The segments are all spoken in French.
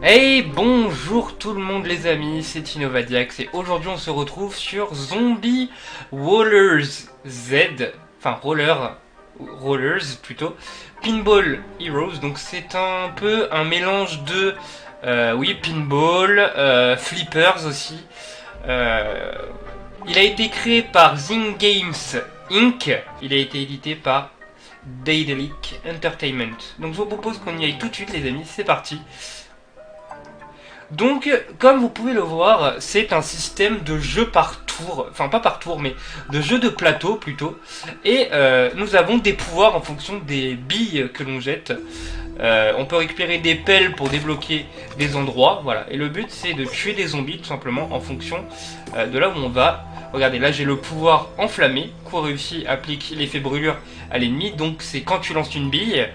Hey, bonjour tout le monde les amis, c'est Innovadiax et aujourd'hui on se retrouve sur Zombie Rollers Z, enfin Rollers plutôt, Pinball Heroes, donc c'est un peu un mélange de, oui, pinball, flippers aussi. Il a été créé par Zing Games Inc., il a été édité par Daedalic Entertainment. Donc je vous propose qu'on y aille tout de suite les amis, c'est parti. Donc, comme vous pouvez le voir, c'est un système de jeu par tour, enfin pas par tour, mais de jeu de plateau plutôt. Et nous avons des pouvoirs en fonction des billes que l'on jette. On peut récupérer des pelles pour débloquer des endroits, voilà. Et le but c'est de tuer des zombies tout simplement en fonction de là où on va. Regardez, là j'ai le pouvoir enflammé, coup réussi applique l'effet brûlure à l'ennemi, donc c'est quand tu lances une bille,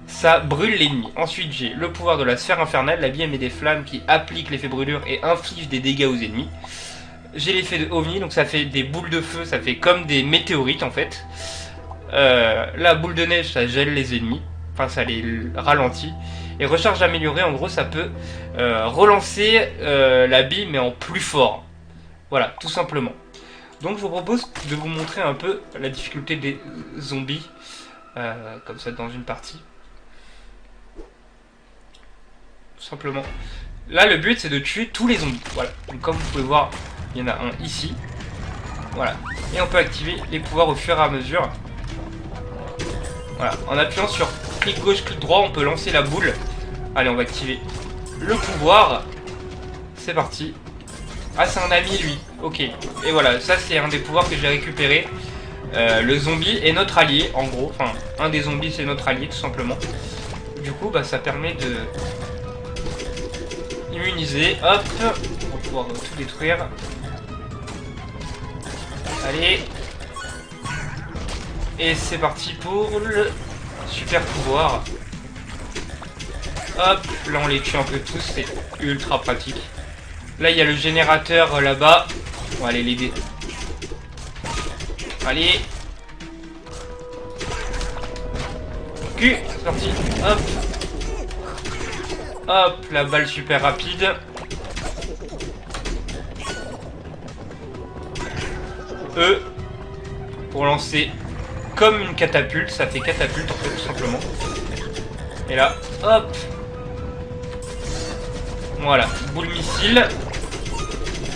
ça brûle l'ennemi. Ensuite j'ai le pouvoir de la sphère infernale, la bille émet des flammes qui appliquent l'effet brûlure et inflige des dégâts aux ennemis. J'ai l'effet de ovni, donc ça fait des boules de feu, ça fait comme des météorites en fait. La boule de neige, ça gèle les ennemis, enfin ça les ralentit. Et recharge améliorée, en gros ça peut relancer la bille mais en plus fort. Voilà, tout simplement. Donc je vous propose de vous montrer un peu la difficulté des zombies, comme ça dans une partie. Tout simplement. Là le but c'est de tuer tous les zombies. Voilà. Donc comme vous pouvez voir, il y en a un ici. Voilà. Et on peut activer les pouvoirs au fur et à mesure. Voilà. En appuyant sur clic gauche, clic droit, on peut lancer la boule. Allez, on va activer le pouvoir. C'est parti. Ah, c'est un ami lui. Ok. Et voilà, ça c'est un des pouvoirs que j'ai récupéré. Le zombie est notre allié, en gros. Enfin, un des zombies c'est notre allié, tout simplement. Du coup, bah, ça permet de immuniser. Hop. On va pouvoir tout détruire. Allez. Et c'est parti pour le super pouvoir. Hop. Là, on les tue un peu tous. C'est ultra pratique. Là, il y a le générateur là-bas. On va aller l'aider. Allez. Q, c'est parti. Hop. Hop, la balle super rapide. E. Pour lancer comme une catapulte. Ça fait catapulte en fait, tout simplement. Et là, hop. Voilà, boule missile.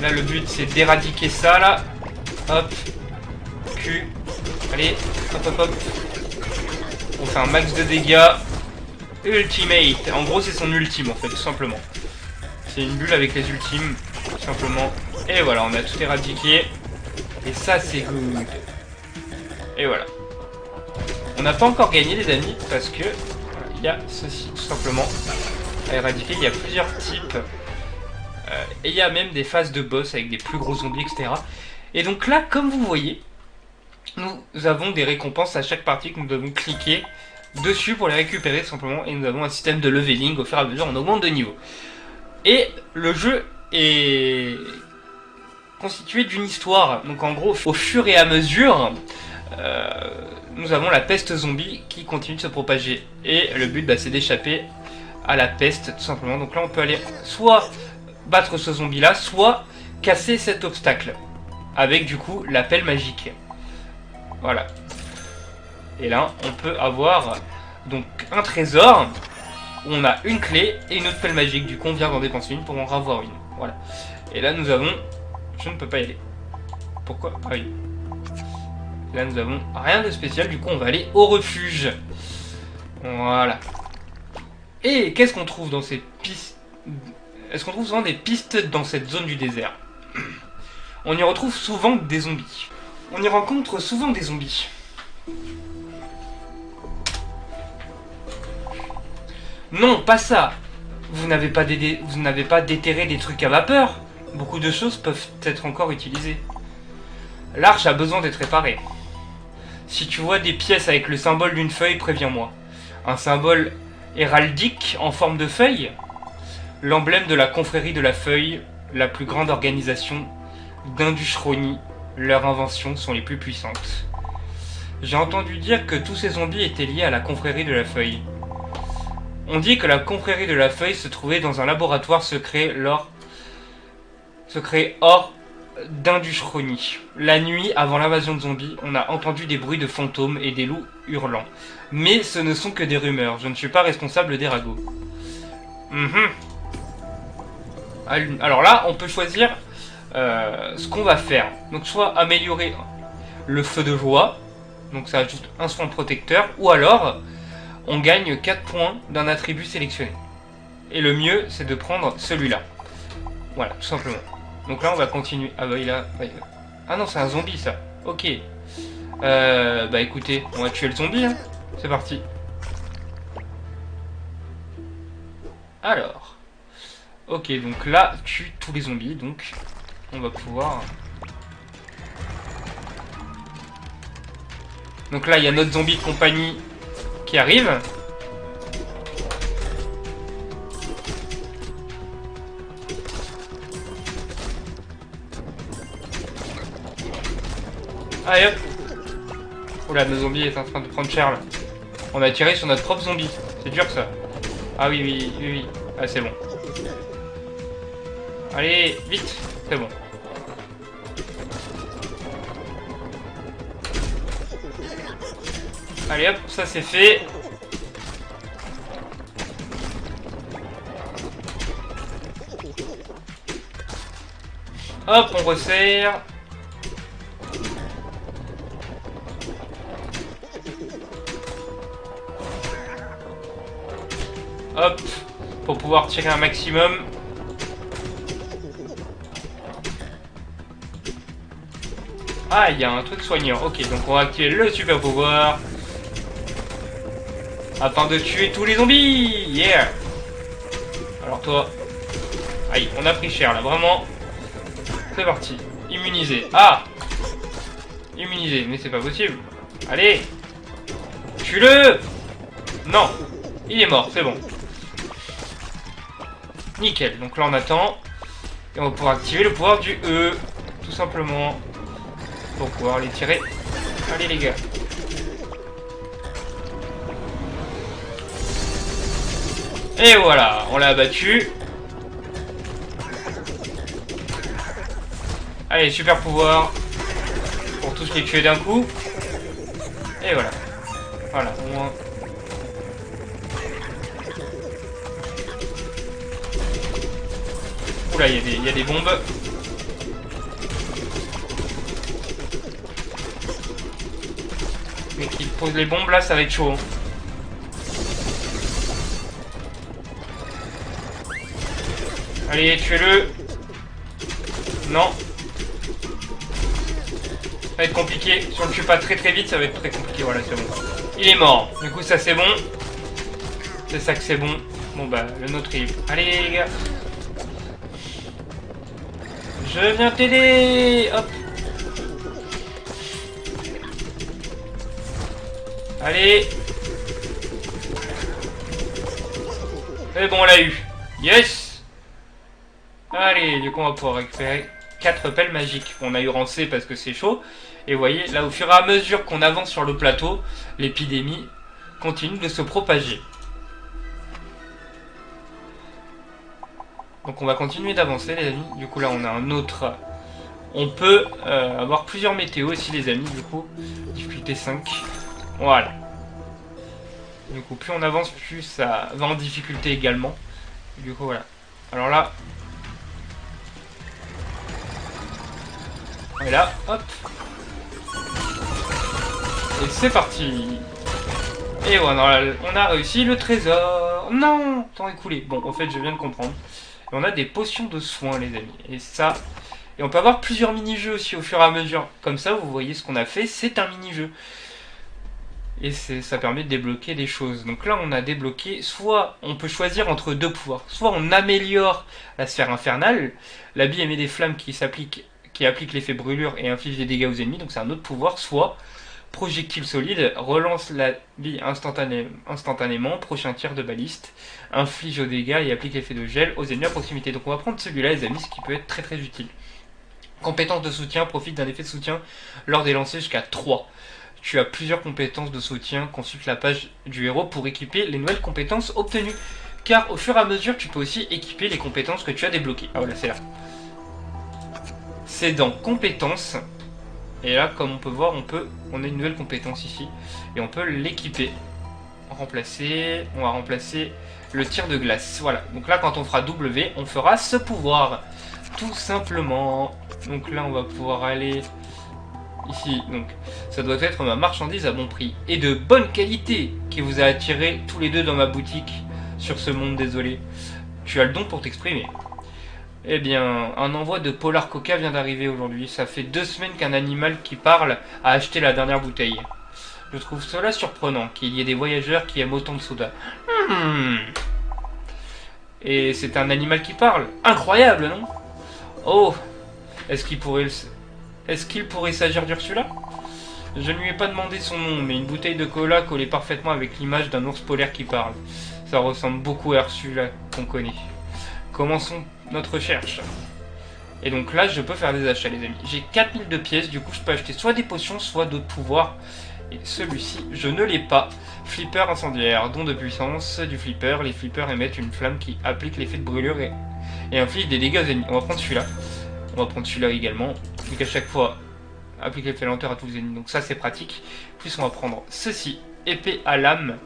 Là, le but, c'est d'éradiquer ça, là. Hop. Q. Allez, hop, hop, hop. On fait un max de dégâts. Ultimate. En gros, c'est son ultime, en fait, tout simplement. C'est une bulle avec les ultimes, tout simplement. Et voilà, on a tout éradiqué. Et ça, c'est good. Et voilà. On n'a pas encore gagné, les amis, parce que il y a ceci, tout simplement, à éradiquer. Il y a plusieurs types. Et il y a même des phases de boss avec des plus gros zombies, etc. Et donc là, comme vous voyez, nous avons des récompenses à chaque partie que nous devons cliquer dessus pour les récupérer tout simplement. Et nous avons un système de leveling, au fur et à mesure on augmente de niveau. Et le jeu est constitué d'une histoire. Donc en gros, au fur et à mesure, nous avons la peste zombie qui continue de se propager. Et le but, bah, c'est d'échapper à la peste tout simplement. Donc là on peut aller soit battre ce zombie là, soit casser cet obstacle avec du coup la pelle magique. Voilà. Et là on peut avoir donc un trésor où on a une clé et une autre pelle magique. Du coup on vient d'en dépenser une pour en avoir une. Voilà. Et là nous avons... Je ne peux pas y aller. Pourquoi? Ah oui. Là nous avons rien de spécial, du coup on va aller au refuge. Voilà. Et qu'est-ce qu'on trouve dans ces pistes? Est-ce qu'on trouve souvent des pistes dans cette zone du désert? On y retrouve souvent des zombies. On y rencontre souvent des zombies. Non, pas ça. Vous n'avez pas déterré des trucs à vapeur. Beaucoup de choses peuvent être encore utilisées. L'arche a besoin d'être réparée. Si tu vois des pièces avec le symbole d'une feuille, préviens-moi. Un symbole héraldique en forme de feuille? L'emblème de la confrérie de la feuille, la plus grande organisation d'Indushroni. Leurs inventions sont les plus puissantes. J'ai entendu dire que tous ces zombies étaient liés à la confrérie de la feuille. On dit que la confrérie de la feuille se trouvait dans un laboratoire secret hors d'Indushroni. La nuit, avant l'invasion de zombies, on a entendu des bruits de fantômes et des loups hurlants. Mais ce ne sont que des rumeurs. Je ne suis pas responsable des ragots. Alors là, on peut choisir ce qu'on va faire. Donc soit améliorer le feu de joie. Donc ça ajoute un soin protecteur. Ou alors, on gagne 4 points d'un attribut sélectionné. Et le mieux, c'est de prendre celui-là. Voilà, tout simplement. Donc là, on va continuer. Ah bah il a... Ah non, c'est un zombie, ça. Ok. Bah écoutez, on va tuer le zombie, hein. C'est parti. Alors. Ok, donc là, tue tous les zombies. Donc, on va pouvoir... Donc là, il y a notre zombie de compagnie qui arrive. Allez hop. Oula, notre zombie est en train de prendre cher là. On a tiré sur notre propre zombie. C'est dur ça. Ah oui, oui, oui, oui. Ah c'est bon. Allez, vite. C'est bon. Allez hop, ça c'est fait. Hop, on resserre. Hop, pour pouvoir tirer un maximum. Ah, il y a un truc soignant. Ok, donc on va activer le super pouvoir. Afin de tuer tous les zombies. Yeah. Alors toi. Aïe, on a pris cher là, vraiment. C'est parti. Immunisé. Ah. Immunisé, mais c'est pas possible. Allez. Tue-le. Non. Il est mort, c'est bon. Nickel, donc là on attend. Et on va pouvoir activer le pouvoir du E. Tout simplement. Pour pouvoir les tirer. Allez les gars. Et voilà, on l'a abattu. Allez, super pouvoir. Pour tous les tuer d'un coup. Et voilà. Voilà, au moins. Oula, il y a des bombes. Mais qui pose les bombes là, ça va être chaud. Hein. Allez, tuez-le. Non. Ça va être compliqué. Si on le tue pas très très vite, ça va être très compliqué. Voilà, c'est bon. Il est mort. Du coup, ça c'est bon. C'est ça que c'est bon. Bon bah, le nôtre il... Allez les gars. Je viens t'aider. Hop. Allez. Et bon, on l'a eu. Yes. Allez, du coup, on va pouvoir récupérer 4 pelles magiques. On a eu rang C parce que c'est chaud. Et vous voyez, là, au fur et à mesure qu'on avance sur le plateau, l'épidémie continue de se propager. Donc on va continuer d'avancer les amis. Du coup là on a un autre. On peut avoir plusieurs météos aussi les amis. Du coup difficulté 5. Voilà. Du coup plus on avance plus ça va en difficulté également. Du coup voilà. Alors là. Et là hop. Et c'est parti. Et voilà on a réussi le trésor. Non, temps écoulé. Bon en fait je viens de comprendre. Et on a des potions de soins les amis. Et ça... Et on peut avoir plusieurs mini-jeux aussi au fur et à mesure. Comme ça vous voyez ce qu'on a fait, c'est un mini-jeu. Et ça permet de débloquer des choses. Donc là on a débloqué, soit on peut choisir entre deux pouvoirs. Soit on améliore la sphère infernale. La bille émet des flammes qui appliquent l'effet brûlure et inflige des dégâts aux ennemis. Donc c'est un autre pouvoir. Soit projectile solide, relance la bille instantanément, prochain tir de baliste, inflige aux dégâts et applique l'effet de gel aux ennemis à proximité. Donc on va prendre celui-là les amis, ce qui peut être très très utile. Compétence de soutien, profite d'un effet de soutien lors des lancers jusqu'à 3. tu as plusieurs compétences de soutien. Consulte la page du héros pour équiper les nouvelles compétences obtenues. Car au fur et à mesure, tu peux aussi équiper les compétences que tu as débloquées. Ah voilà, c'est là. C'est dans compétences. Et là, comme on peut voir, on a une nouvelle compétence ici. Et on peut l'équiper. On va remplacer le tir de glace. Voilà. Donc là, quand on fera W, on fera ce pouvoir. Tout simplement. Donc là, on va pouvoir aller ici. Donc, ça doit être ma marchandise à bon prix et de bonne qualité qui vous a attiré tous les deux dans ma boutique sur ce monde désolé. Tu as le don pour t'exprimer. Eh bien, un envoi de Polar Coca vient d'arriver aujourd'hui. Ça fait 2 semaines qu'un animal qui parle a acheté la dernière bouteille. Je trouve cela surprenant qu'il y ait des voyageurs qui aiment autant de soda. Et c'est un animal qui parle. Incroyable, non? Oh, est-ce qu'il pourrait s'agir d'Ursula? Je ne lui ai pas demandé son nom, mais une bouteille de cola collait parfaitement avec l'image d'un ours polaire qui parle. Ça ressemble beaucoup à Ursula qu'on connaît. Commençons notre recherche. Et donc là, je peux faire des achats, les amis. J'ai 4000 de pièces, du coup, je peux acheter soit des potions, soit d'autres pouvoirs. Et celui-ci, je ne l'ai pas. Flipper incendiaire, don de puissance du flipper. Les flippers émettent une flamme qui applique l'effet de brûlure et inflige des dégâts aux ennemis. On va prendre celui-là. On va prendre celui-là également. Donc à chaque fois, applique l'effet lenteur à tous les ennemis. Donc ça, c'est pratique. Plus, on va prendre ceci. Épée à lame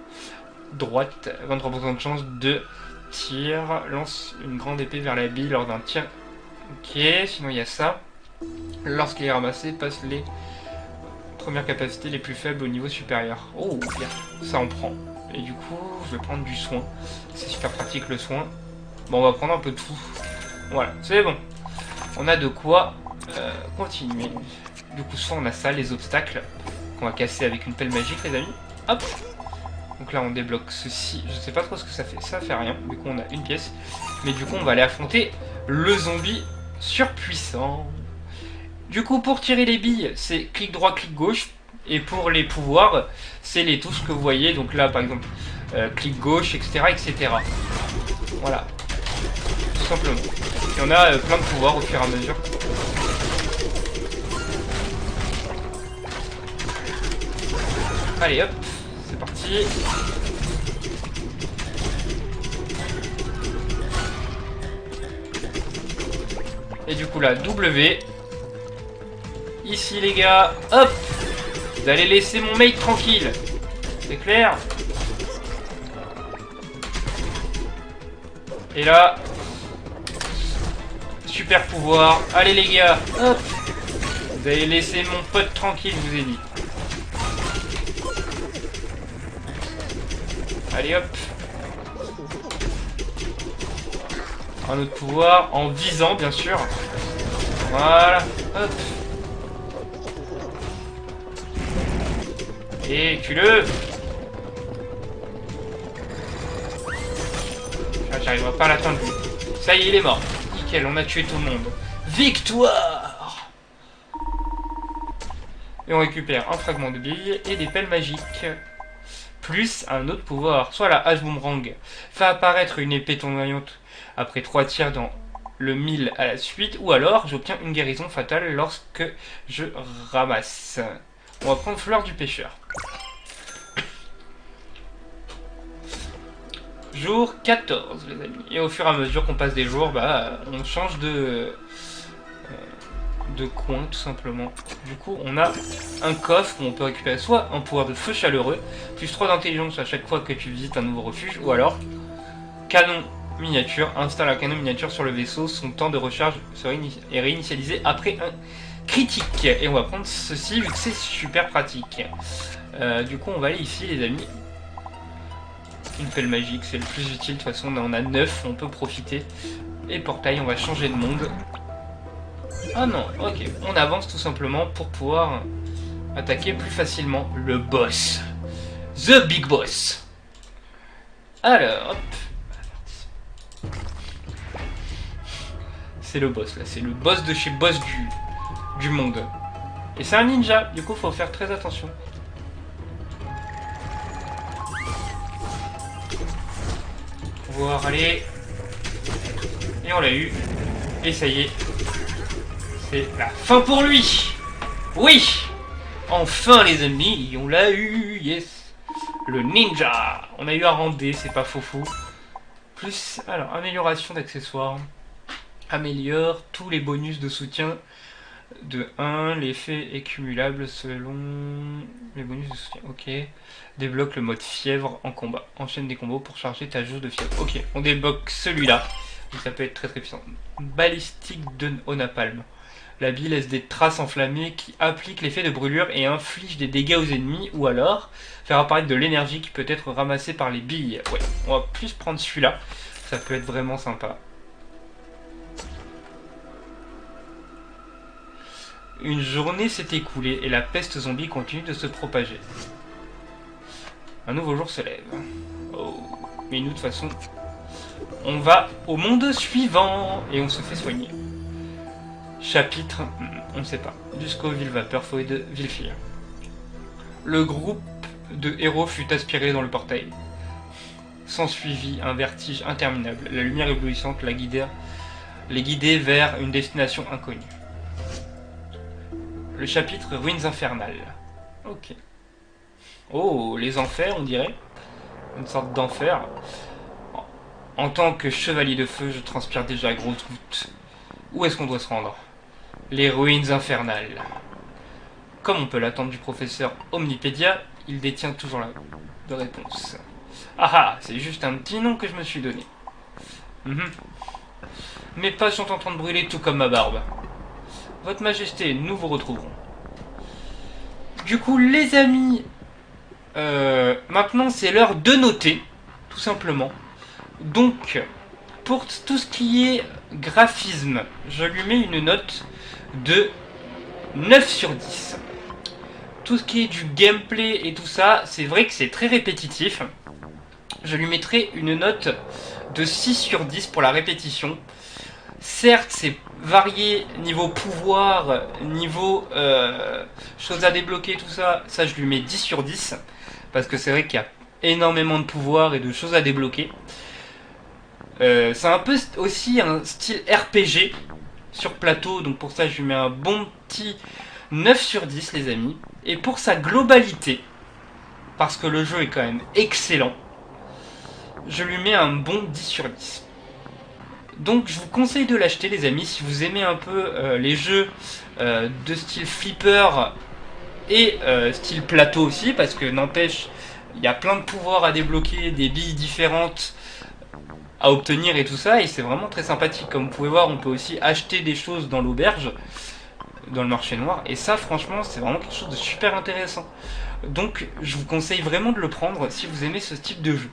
droite. 23% de chance de tir. Lance une grande épée vers la bille lors d'un tir. Ok, sinon il y a ça. Lorsqu'il est ramassé, passe les premières capacités les plus faibles au niveau supérieur. Oh, bien. Ça, on prend. Et du coup, je vais prendre du soin. C'est super pratique, le soin. Bon, on va prendre un peu de tout. Voilà, c'est bon. On a de quoi continuer. Du coup, soit on a ça, les obstacles, qu'on va casser avec une pelle magique, les amis. Hop. Donc là, on débloque ceci. Je sais pas trop ce que ça fait. Ça fait rien. Du coup, on a une pièce. Mais du coup, on va aller affronter le zombie surpuissant. Du coup, pour tirer les billes, c'est clic droit, clic gauche. Et pour les pouvoirs, c'est les touches que vous voyez. Donc là, par exemple, clic gauche, etc., etc. Voilà. Tout simplement. Et on a plein de pouvoirs au fur et à mesure. Allez, hop. C'est parti. Et du coup, là, W. Ici, les gars. Hop. Vous allez laisser mon mate tranquille. C'est clair? Et là, super pouvoir. Allez les gars, hop. Vous allez laisser mon pote tranquille, je vous ai dit. Allez hop. Un autre pouvoir, en visant bien sûr. Voilà, hop. Et tue-le. J'arriverai pas à l'atteindre lui. Ça y est, il est mort. Nickel, on a tué tout le monde. Victoire! Et on récupère un fragment de bille et des pelles magiques. Plus un autre pouvoir, soit la hache boomerang. Fait apparaître une épée tournoyante après 3 tirs dans le 1000 à la suite. Ou alors, j'obtiens une guérison fatale lorsque je ramasse. On va prendre fleur du pêcheur. Jour 14, les amis. Et au fur et à mesure qu'on passe des jours, bah, on change de coin, tout simplement. Du coup, on a un coffre où on peut récupérer soit un pouvoir de feu chaleureux, plus 3 d'intelligence à chaque fois que tu visites un nouveau refuge, ou alors canon miniature. Installe un canon miniature sur le vaisseau. Son temps de recharge est réinitialisé après un critique. Et on va prendre ceci, vu que c'est super pratique. Du coup, on va aller ici, les amis. Une pelle magique, c'est le plus utile. De toute façon, on a 9, on peut profiter. Et portail, on va changer de monde. Ah non, ok. On avance tout simplement pour pouvoir attaquer plus facilement le boss. The Big Boss. Alors, hop. C'est le boss, là. C'est le boss de chez boss du monde. Et c'est un ninja, du coup, faut faire très attention. Pouvoir aller. Et on l'a eu. Et ça y est. C'est la fin pour lui. Oui. Enfin les amis, on l'a eu, yes. Le ninja. On a eu un rendez, c'est pas faux fou. Plus, alors, amélioration d'accessoires. Améliore tous les bonus de soutien de 1. L'effet est cumulable selon les bonus de soutien. Ok. Débloque le mode fièvre en combat. Enchaîne des combos pour charger ta jauge de fièvre. Ok, on débloque celui-là. Ça peut être très très puissant. Balistique de au napalm. La bille laisse des traces enflammées qui appliquent l'effet de brûlure et infligent des dégâts aux ennemis, ou alors faire apparaître de l'énergie qui peut être ramassée par les billes. Ouais, on va plus prendre celui-là. Ça peut être vraiment sympa. Une journée s'est écoulée et la peste zombie continue de se propager. Un nouveau jour se lève. Oh, mais nous de toute façon, on va au monde suivant et on se fait soigner. Chapitre, on ne sait pas. Jusqu'au Villevapeur, forêt de Villefire. Le groupe de héros fut aspiré dans le portail. S'ensuivit un vertige interminable. La lumière éblouissante les guidait vers une destination inconnue. Le chapitre Ruines infernales. Ok. Oh, les enfers, on dirait. Une sorte d'enfer. En tant que chevalier de feu, je transpire déjà à grosses gouttes. Où est-ce qu'on doit se rendre? Les ruines infernales. Comme on peut l'attendre du professeur Omnipédia, il détient toujours la de réponse. Ah ah, c'est juste un petit nom que je me suis donné. Mes pages sont en train de brûler tout comme ma barbe. Votre Majesté, nous vous retrouverons. Du coup, les amis, maintenant c'est l'heure de noter, tout simplement. Donc, pour tout ce qui est graphisme, je lui mets une note de 9 sur 10. Tout ce qui est du gameplay et tout ça, c'est vrai que c'est très répétitif. Je lui mettrai une note de 6 sur 10 pour la répétition. Certes, c'est varié niveau pouvoir, niveau choses à débloquer, tout ça. Ça, je lui mets 10 sur 10. Parce que c'est vrai qu'il y a énormément de pouvoir et de choses à débloquer. C'est un peu aussi un style RPG sur plateau. Donc pour ça, je lui mets un bon petit 9 sur 10, les amis. Et pour sa globalité, parce que le jeu est quand même excellent, je lui mets un bon 10 sur 10. Donc je vous conseille de l'acheter, les amis, si vous aimez un peu les jeux de style flipper et style plateau aussi, parce que n'empêche, il y a plein de pouvoirs à débloquer, des billes différentes à obtenir et tout ça, et c'est vraiment très sympathique. Comme vous pouvez voir, on peut aussi acheter des choses dans l'auberge, dans le marché noir, et ça franchement c'est vraiment quelque chose de super intéressant. Donc je vous conseille vraiment de le prendre si vous aimez ce type de jeu.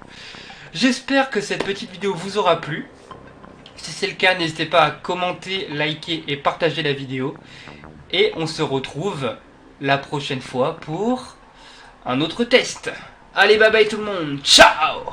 J'espère que cette petite vidéo vous aura plu. Si c'est le cas, n'hésitez pas à commenter, liker et partager la vidéo. Et on se retrouve la prochaine fois pour un autre test. Allez, bye bye tout le monde, ciao!